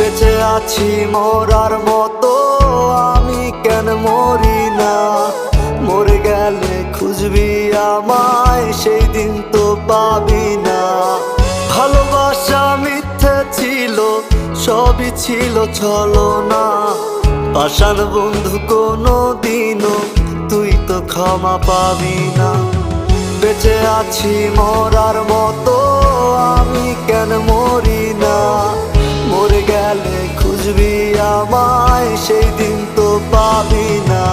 বেঁচে আছি মরার মতো, আমি কেন মরি না? মরে গেলে খুঁজবি আমায়, সেই দিন তো পাবি না। ভালোবাসা মিথ্যে ছিল, সবই ছিল ছলনা। পাষাণ বন্ধু কোনো দিনও তুই তো ক্ষমা পাবি না। বেঁচে আছি মরার মতো, আমি কেন মরি না? মরে গেলে খুঁজবি আমায়, সেই দিন তো পাবি না।